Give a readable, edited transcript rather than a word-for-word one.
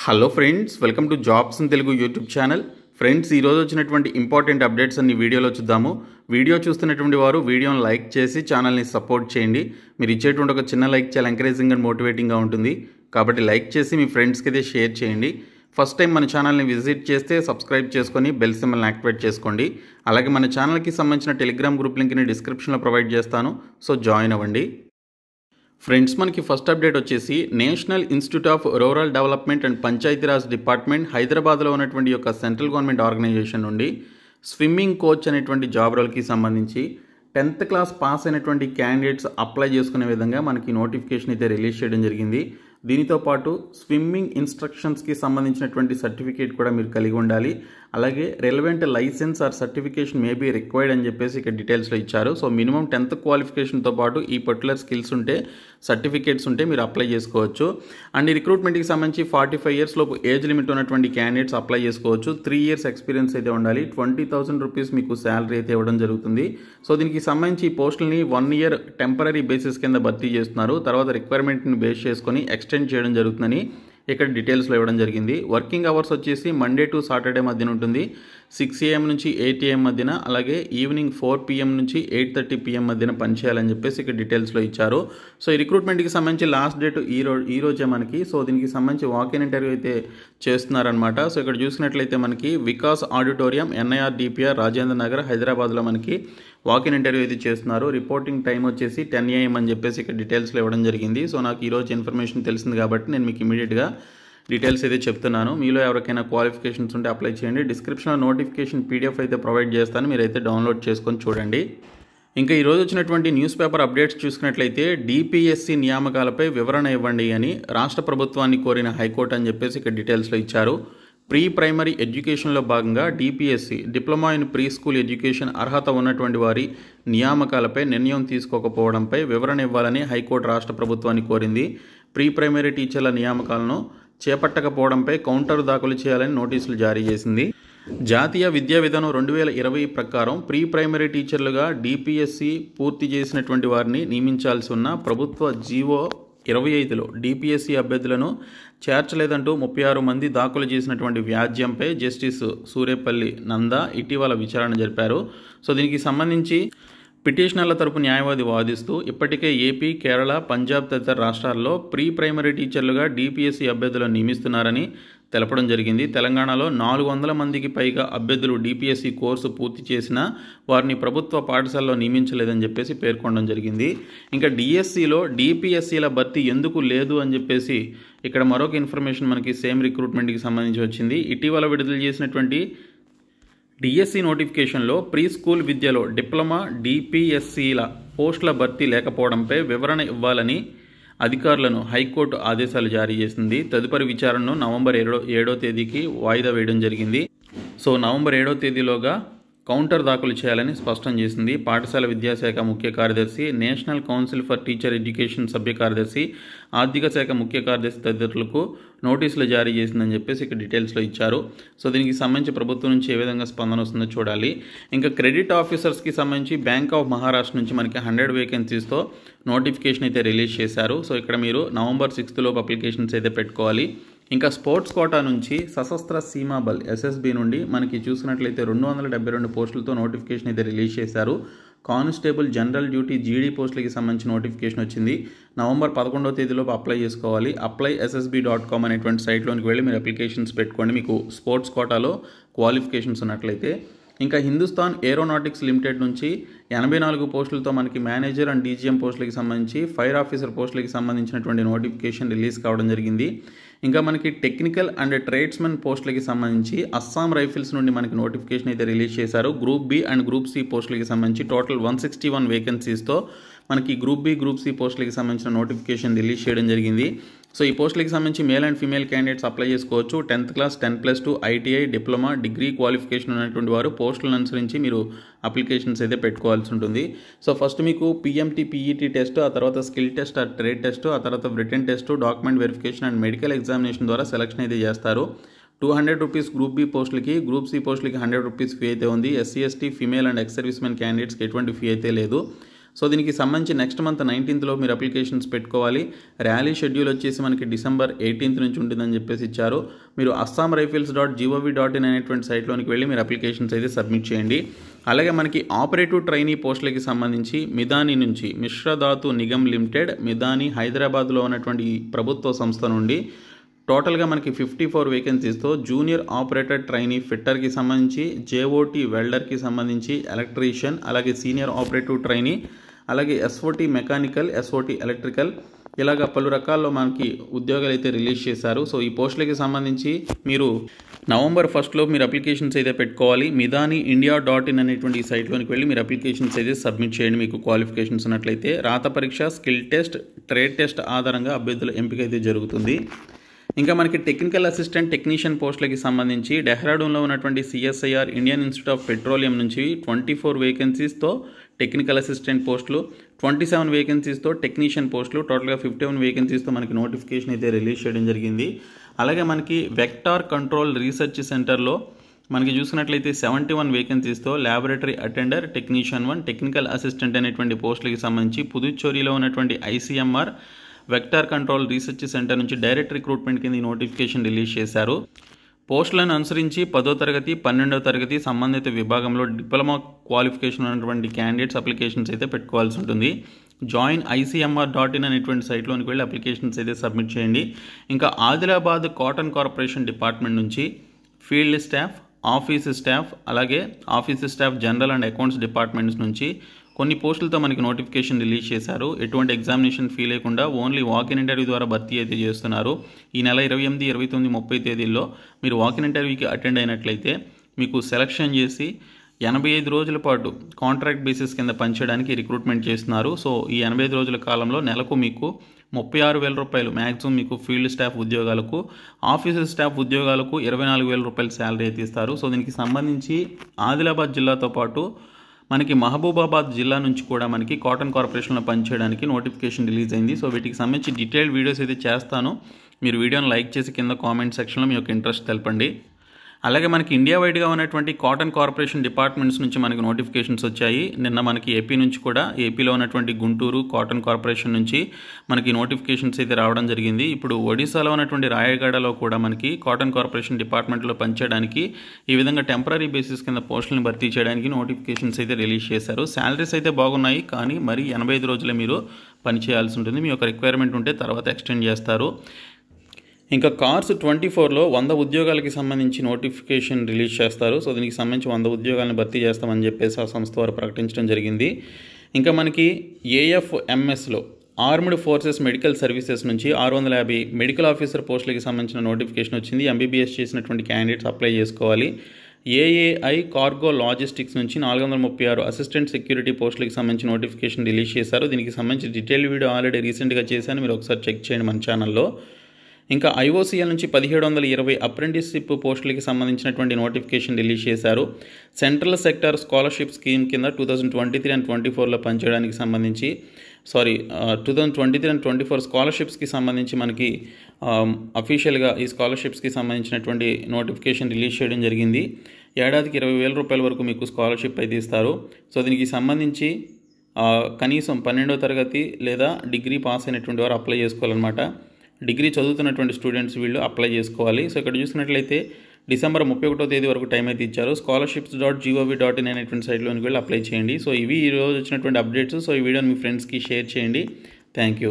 Hello friends, welcome to jobs in Telugu YouTube channel. Friends, ఈరోజు వచ్చినటువంటి important updates అన్ని వీడియోలో చూద్దాము. వీడియో చూస్తున్నటువంటి వారు వీడియోని లైక్ చేసి ఛానల్ని సపోర్ట్ చేయండి. మీరు ఇచ్చేటువంటి ఒక చిన్న లైక్ చాలా ఎంకరేజింగ్ అండ్ మోటివేటింగ్గా ఉంటుంది. కాబట్టి లైక్ చేసి మీ ఫ్రెండ్స్కి అయితే షేర్ చేయండి. ఫస్ట్ టైం మన ఛానల్ని విజిట్ చేస్తే సబ్స్క్రైబ్ చేసుకొని బెల్ సింబల్ని యాక్టివేట్ చేసుకోండి. అలాగే మన ఛానల్కి సంబంధించిన టెలిగ్రామ్ గ్రూప్ లింక్ని డిస్క్రిప్షన్లో ప్రొవైడ్ చేస్తాను, సో జాయిన్ అవ్వండి. ఫ్రెండ్స్, మనకి ఫస్ట్ అప్డేట్ వచ్చేసి national institute of rural development and Panchayati Raj department హైదరాబాద్లో ఉన్నటువంటి యొక్క సెంట్రల్ గవర్నమెంట్ ఆర్గనైజేషన్ నుండి స్విమ్మింగ్ కోచ్ అనేటువంటి జాబ్ రోల్కి సంబంధించి 10th క్లాస్ పాస్ అయినటువంటి క్యాండిడేట్స్ అప్లై చేసుకునే విధంగా మనకి నోటిఫికేషన్ అయితే రిలీజ్ చేయడం జరిగింది. దీనితో పాటు స్విమ్మింగ్ ఇన్స్ట్రక్షన్స్కి సంబంధించినటువంటి సర్టిఫికేట్ కూడా మీరు కలిగి ఉండాలి. అలాగే relevant license or certification may be required అని చెప్పేసి ఇక్కడ డీటెయిల్స్లో ఇచ్చారు. సో మినిమం 10th క్వాలిఫికేషన్తో పాటు ఈ పర్టికులర్ స్కిల్స్ ఉంటే, సర్టిఫికేట్స్ ఉంటే మీరు అప్లై చేసుకోవచ్చు. అండ్ ఈ రిక్రూట్మెంట్కి సంబంధించి 45 years లోపు ఏజ్ లిమిట్ ఉన్నటువంటి క్యాండిడేట్స్ అప్లై చేసుకోవచ్చు. 3 years ఎక్స్పీరియన్స్ అయితే ఉండాలి. 20,000 రూపీస్ మీకు శాలరీ అయితే ఇవ్వడం జరుగుతుంది. సో దీనికి సంబంధించి ఈ పోస్టులని 1 year టెంపరీ బేసిస్ కింద భర్తీ చేస్తున్నారు. తర్వాత రిక్వైర్మెంట్ని బేస్ చేసుకొని ఎక్స్టెండ్ చేయడం జరుగుతుందని ఇక్కడ డీటెయిల్స్లో ఇవ్వడం జరిగింది. వర్కింగ్ అవర్స్ వచ్చేసి మండే టు సాటర్డే మధ్యన ఉంటుంది. 6 AM నుంచి 8 AM మధ్యన, అలాగే ఈవినింగ్ 4 PM నుంచి 8:30 PM మధ్యన పనిచేయాలని చెప్పేసి ఇక్కడ డీటెయిల్స్లో ఇచ్చారు. సో ఈ రిక్రూట్మెంట్కి సంబంధించి లాస్ట్ డేట్ ఈ రోజే మనకి. సో దీనికి సంబంధించి వాక్-ఇన్ ఇంటర్వ్యూ అయితే చేస్తున్నారనమాట. సో ఇక్కడ చూసినట్లయితే మనకి Vikas auditorium, NIR DPR, Rajendra Nagar, హైదరాబాద్లో మనకి వాక్-ఇన్ ఇంటర్వ్యూ అయితే చేస్తున్నారు. రిపోర్టింగ్ టైం వచ్చేసి 10 AM అని చెప్పేసి ఇక్కడ డీటెయిల్స్లో ఇవ్వడం జరిగింది. సో నాకు ఈరోజు ఇన్ఫర్మేషన్ తెలిసింది కాబట్టి నేను మీకు ఇమీడియట్గా డీటెయిల్స్ అయితే చెప్తున్నాను. మీలో ఎవరికైనా క్వాలిఫికేషన్స్ ఉంటే అప్లై చేయండి. డిస్క్రిప్షన్లో నోటిఫికేషన్ PDF అయితే ప్రొవైడ్ చేస్తాను, మీరైతే డౌన్లోడ్ చేసుకొని చూడండి. ఇంకా ఈరోజు వచ్చినటువంటి న్యూస్ పేపర్ అప్డేట్స్ చూసుకున్నట్లయితే DPSC నియామకాలపై వివరణ ఇవ్వండి అని రాష్ట్ర ప్రభుత్వాన్ని కోరిన హైకోర్టు అని చెప్పేసి ఇక్కడ డీటెయిల్స్లో ఇచ్చారు. ప్రీ ప్రైమరీ ఎడ్యుకేషన్లో భాగంగా DPSC diploma in pre school education అర్హత ఉన్నటువంటి వారి నియామకాలపై నిర్ణయం తీసుకోకపోవడంపై వివరణ ఇవ్వాలని హైకోర్టు రాష్ట్ర ప్రభుత్వాన్ని కోరింది. ప్రీ ప్రైమరీ టీచర్ల నియామకాలను చేపట్టకపోవడంపై కౌంటర్ దాఖలు చేయాలని నోటీసులు జారీ చేసింది. జాతీయ విద్యా విధానం 2020 ప్రకారం ప్రీ ప్రైమరీ టీచర్లుగా DPSC పూర్తి చేసినటువంటి వారిని నియమించాల్సి ఉన్న ప్రభుత్వ జీవో 25లో DPSC అభ్యర్థులను చేర్చలేదంటూ 36 మంది దాఖలు చేసినటువంటి వ్యాజ్యంపై జస్టిస్ సూర్యపల్లి నందా ఇటీవల విచారణ జరిపారు. సో దీనికి సంబంధించి పిటిషనర్ల తరపు న్యాయవాది వాదిస్తూ ఇప్పటికే ఏపీ, కేరళ, పంజాబ్ తదితర రాష్ట్రాల్లో ప్రీ ప్రైమరీ టీచర్లుగా DPSC అభ్యర్థులను నియమిస్తున్నారని తెలపడం జరిగింది. తెలంగాణలో 400 మందికి పైగా అభ్యర్థులు DPSC కోర్సు పూర్తి చేసినా వారిని ప్రభుత్వ పాఠశాలలో నియమించలేదని చెప్పేసి పేర్కొనడం జరిగింది. ఇంకా DSCలో DPSCల భర్తీ ఎందుకు లేదు అని చెప్పేసి ఇక్కడ మరొక ఇన్ఫర్మేషన్ మనకి సేమ్ రిక్రూట్మెంట్కి సంబంధించి వచ్చింది. ఇటీవల విడుదల చేసినటువంటి DSC నోటిఫికేషన్లో ప్రీ స్కూల్ విద్యలో డిప్లొమా DPSCల పోస్టుల భర్తీ లేకపోవడంపై వివరణ ఇవ్వాలని అధికారులను హైకోర్టు ఆదేశాలు జారీ చేసింది. తదుపరి విచారణను నవంబర్ 7వ తేదీకి వాయిదా వేయడం జరిగింది. సో నవంబర్ 7వ తేదీలోగా కౌంటర్ దాఖలు చేయాలని స్పష్టం చేసింది. పాఠశాల విద్యాశాఖ ముఖ్య కార్యదర్శి, national council for teacher education సభ్య కార్యదర్శి, ఆర్థిక శాఖ ముఖ్య కార్యదర్శి తదితరులకు నోటీసులు జారీ చేసిందని చెప్పేసి ఇక్కడ డీటెయిల్స్లో ఇచ్చారు. సో దీనికి సంబంధించి ప్రభుత్వం నుంచి ఏ విధంగా స్పందన వస్తుందో చూడాలి. ఇంకా క్రెడిట్ ఆఫీసర్స్కి సంబంధించి బ్యాంక్ ఆఫ్ మహారాష్ట్ర నుంచి మనకి 100 వేకెన్సీస్తో నోటిఫికేషన్ అయితే రిలీజ్ చేశారు. సో ఇక్కడ మీరు నవంబర్ 6th లోపు అప్లికేషన్స్ అయితే పెట్టుకోవాలి. ఇంకా స్పోర్ట్స్ కోటా నుంచి సశస్త్ర సీమా బల్ SSB నుండి మనకి చూసినట్లయితే 272 పోస్టులతో నోటిఫికేషన్ అయితే రిలీజ్ చేశారు. కానిస్టేబుల్ జనరల్ డ్యూటీ GD పోస్టులకి సంబంధించి నోటిఫికేషన్ వచ్చింది. నవంబర్ 11వ తేదీలోపు అప్లై చేసుకోవాలి. applyssb.com అనేటువంటి సైట్లోనికి వెళ్ళి మీరు అప్లికేషన్స్ పెట్టుకోండి, మీకు స్పోర్ట్స్ కోటాలో క్వాలిఫికేషన్స్ ఉన్నట్లయితే. ఇంకా హిందుస్థాన్ ఏరోనాటిక్స్ లిమిటెడ్ నుంచి 84 పోస్టులతో మనకి మేనేజర్ అండ్ DGM పోస్టులకి సంబంధించి, ఫైర్ ఆఫీసర్ పోస్టులకి సంబంధించినటువంటి నోటిఫికేషన్ రిలీజ్ కావడం జరిగింది. ఇంకా మనకి టెక్నికల్ అండ్ ట్రేడ్స్మెన్ పోస్టులకి సంబంధించి అస్సాం రైఫిల్స్ నుండి మనకి నోటిఫికేషన్ అయితే రిలీజ్ చేశారు. Group B and group C పోస్టులకి సంబంధించి టోటల్ 161 వేకెన్సీస్తో మనకి గ్రూప్ B, గ్రూప్ C పోస్టులకి సంబంధించిన నోటిఫికేషన్ రిలీజ్ చేయడం జరిగింది. సో ఈ పోస్టులకి సంబంధించి male and female candidates apply చేసుకోవచ్చు. 10th class, 10+2, ITI, diploma, degree qualification ఉన్నటువంటి వారు పోస్టులను అనుసరించి మీరు అప్లికేషన్స్ అయితే పెట్టుకోవాల్సి ఉంటుంది. సో ఫస్ట్ మీకు PMT, PET టెస్ట్, ఆ తర్వాత skill test are trade test, ఆ తర్వాత written test, document verification and medical examination ద్వారా సెలక్షన్ అయితే చేస్తారు. 200 రూపీస్ గ్రూప్ B పోస్టులకి, గ్రూప్ C పోస్టులకి 100 రూపీస్ ఫీ అయితే ఉంది. SC, ST, female and ex service men క్యాండిడేట్స్కి ఎటువంటి ఫీ అయితే లేదు. సో దీనికి సంబంధించి నెక్స్ట్ మంత్ 19th మీరు అప్లికేషన్స్ పెట్టుకోవాలి. ర్యాలీ షెడ్యూల్ వచ్చేసి మనకి December 18th నుంచి ఉంటుందని చెప్పేసి ఇచ్చారు. మీరు assamrifles.gov.in అనేటువంటి సైట్లోనికి వెళ్ళి మీరు అప్లికేషన్స్ అయితే సబ్మిట్ చేయండి. అలాగే మనకి ఆపరేటివ్ ట్రైనీ పోస్టులకి సంబంధించి మిదాని నుంచి మిశ్రధాతు నిగమ్ లిమిటెడ్, మిదాని హైదరాబాద్లో ఉన్నటువంటి ప్రభుత్వ సంస్థ నుండి టోటల్గా మనకి 54 వేకెన్సీస్తో జూనియర్ ఆపరేటర్ ట్రైనీ ఫిట్టర్కి సంబంధించి, జేఓటీ వెల్డర్కి సంబంధించి, ఎలక్ట్రీషియన్, అలాగే సీనియర్ ఆపరేటివ్ ట్రైనీ, అలాగే ఎస్ఓటీ మెకానికల్, ఎస్ఓటీ ఎలక్ట్రికల్, ఇలాగ పలు రకాల్లో మనకి ఉద్యోగాలు అయితే రిలీజ్ చేశారు. సో ఈ పోస్టులకి సంబంధించి మీరు November 1st మీరు అప్లికేషన్స్ అయితే పెట్టుకోవాలి. మిదాని india.in అనేటువంటి ఈ సైట్లోనికి వెళ్ళి మీరు అప్లికేషన్స్ అయితే సబ్మిట్ చేయండి. మీకు క్వాలిఫికేషన్స్ ఉన్నట్లయితే రాత పరీక్ష, స్కిల్ టెస్ట్, ట్రేడ్ టెస్ట్ ఆధారంగా అభ్యర్థుల ఎంపిక అయితే జరుగుతుంది. ఇంకా మనకి టెక్నికల్ అసిస్టెంట్ టెక్నీషియన్ పోస్టులకి సంబంధించి డెహ్రాడూన్లో ఉన్నటువంటి CSIR Indian institute of petroleum నుంచి 24 వేకెన్సీస్తో టెక్నికల్ అసిస్టెంట్ పోస్టులు, 27 వేకెన్సీస్తో టెక్నీషియన్ పోస్టులు, టోటల్గా 51 వేకెన్సీస్తో మనకి నోటిఫికేషన్ అయితే రిలీజ్ చేయడం జరిగింది. అలాగే మనకి వెక్టార్ కంట్రోల్ రీసెర్చ్ సెంటర్లో మనకి చూసినట్లయితే 71 వేకెన్సీస్తో laboratory attendant, technician 1, technical assistant అనేటువంటి పోస్టులకి సంబంధించి పుదుచ్చేరిలో ఉన్నటువంటి ICMR vector control research center నుంచి డైరెక్ట్ రిక్రూట్మెంట్ కింద ఈ నోటిఫికేషన్ రిలీజ్ చేశారు. పోస్టులను అనుసరించి 10వ తరగతి, 12వ తరగతి సంబంధిత విభాగంలో డిప్లొమా క్వాలిఫికేషన్ ఉన్నటువంటి క్యాండిడేట్స్ అప్లికేషన్స్ అయితే పెట్టుకోవాల్సి ఉంటుంది. జాయిన్ ICMR.in అనేటువంటి సైట్లోనికి వెళ్ళి అప్లికేషన్స్ అయితే సబ్మిట్ చేయండి. ఇంకా ఆదిలాబాద్ కాటన్ కార్పొరేషన్ డిపార్ట్మెంట్ నుంచి ఫీల్డ్ స్టాఫ్, ఆఫీస్ స్టాఫ్, అలాగే office staff general and accounts departments నుంచి కొన్ని పోస్టులతో మనకి నోటిఫికేషన్ రిలీజ్ చేశారు. ఎటువంటి ఎగ్జామినేషన్ ఫీ లేకుండా ఓన్లీ వాకిన్ ఇంటర్వ్యూ ద్వారా భర్తీ అయితే చేస్తున్నారు. ఈ నెల 28, 29, 30 తేదీల్లో మీరు వాకిన్ ఇంటర్వ్యూకి అటెండ్ అయినట్లయితే మీకు సెలక్షన్ చేసి 85 రోజుల పాటు కాంట్రాక్ట్ బేసిస్ కింద పనిచేయడానికి రిక్రూట్మెంట్ చేస్తున్నారు. సో ఈ 85 రోజుల కాలంలో నెలకు మీకు 36,000 రూపాయలు మ్యాక్సిమం మీకు ఫీల్డ్ స్టాఫ్ ఉద్యోగాలకు, ఆఫీస్ స్టాఫ్ ఉద్యోగాలకు 24,000 రూపాయలు శాలరీ అయితే ఇస్తారు. సో దీనికి సంబంధించి ఆదిలాబాద్ జిల్లాతో పాటు మనకి మహబూబాబాద్ జిల్లా నుంచి కూడా మనకి కాటన్ కార్పొరేషన్లో పనిచేయడానికి నోటిఫికేషన్ రిలీజ్ అయింది. సో వీటికి సంబంధించి డీటెయిల్డ్ వీడియోస్ అయితే చేస్తాను. మీరు వీడియోని లైక్ చేసి కింద కామెంట్ సెక్షన్లో మీ యొక్క ఇంట్రెస్ట్ తెలపండి. అలాగే మనకి ఇండియా వైడ్గా ఉన్నటువంటి కాటన్ కార్పొరేషన్ డిపార్ట్మెంట్స్ నుంచి మనకి నోటిఫికేషన్స్ వచ్చాయి. నిన్న మనకి ఏపీ నుంచి కూడా, ఏపీలో ఉన్నటువంటి గుంటూరు కాటన్ కార్పొరేషన్ నుంచి మనకి నోటిఫికేషన్స్ అయితే రావడం జరిగింది. ఇప్పుడు ఒడిశాలో ఉన్నటువంటి రాయగడలో కూడా మనకి కాటన్ కార్పొరేషన్ డిపార్ట్మెంట్లో పనిచేయడానికి ఈ విధంగా టెంపరీ బేసిస్ కింద పోస్టులను భర్తీ చేయడానికి నోటిఫికేషన్స్ అయితే రిలీజ్ చేశారు. శాలరీస్ అయితే బాగున్నాయి, కానీ మరి 85 రోజులే మీరు పనిచేయాల్సి ఉంటుంది. మీ యొక్క రిక్వైర్మెంట్ ఉంటే తర్వాత ఎక్స్టెండ్ చేస్తారు. ఇంకా కార్స్ 24లో 100 ఉద్యోగాలకి సంబంధించి నోటిఫికేషన్ రిలీజ్ చేస్తారు. సో దీనికి సంబంధించి 100 ఉద్యోగాలను భర్తీ చేస్తామని చెప్పేసి ఆ సంస్థ వారు ప్రకటించడం జరిగింది. ఇంకా మనకి AFMSలో ఆర్మ్డ్ ఫోర్సెస్ మెడికల్ సర్వీసెస్ నుంచి 650 మెడికల్ ఆఫీసర్ పోస్టులకి సంబంధించిన నోటిఫికేషన్ వచ్చింది. MBBS చేసినటువంటి క్యాండిడేట్స్ అప్లై చేసుకోవాలి. AAI కార్గో లాజిస్టిక్స్ నుంచి 436 అసిస్టెంట్ సెక్యూరిటీ పోస్టులకి సంబంధించి నోటిఫికేషన్ రిలీజ్ చేశారు. దీనికి సంబంధించి డీటెయిల్ వీడియో ఆల్రెడీ రీసెంట్గా చేశాను, మీరు ఒకసారి చెక్ చేయండి మన ఛానల్లో. ఇంకా IOCL నుంచి 1720 అప్రెంటిస్షిప్ పోస్టులకి సంబంధించినటువంటి నోటిఫికేషన్ రిలీజ్ చేశారు. సెంట్రల్ సెక్టార్ స్కాలర్షిప్ స్కీమ్ కింద 2023 and 24లో పనిచేయడానికి సంబంధించి 2023 and 24 స్కాలర్షిప్స్కి సంబంధించి మనకి అఫీషియల్గా ఈ స్కాలర్షిప్స్కి సంబంధించినటువంటి నోటిఫికేషన్ రిలీజ్ చేయడం జరిగింది. ఏడాదికి 20,000 రూపాయల వరకు మీకు స్కాలర్షిప్ అయితే ఇస్తారు. సో దీనికి సంబంధించి కనీసం 12వ తరగతి లేదా డిగ్రీ పాస్ అయినటువంటి వారు అప్లై చేసుకోవాలన్నమాట. డిగ్రీ చదువుతున్నటువంటి స్టూడెంట్స్ వీళ్ళు అప్లై చేసుకోవాలి. సో ఇక్కడ చూసినట్లయితే December 31వ తేదీ వరకు టైం అయితే ఇచ్చారు. scholarships.gov.in అనేటువంటి సైట్లోనికి వెళ్ళి అప్లై చేయండి. సో ఇవి ఈరోజు వచ్చినటువంటి అప్డేట్స్. సో ఈ వీడియోని మీ ఫ్రెండ్స్కి షేర్ చేయండి. Thank you.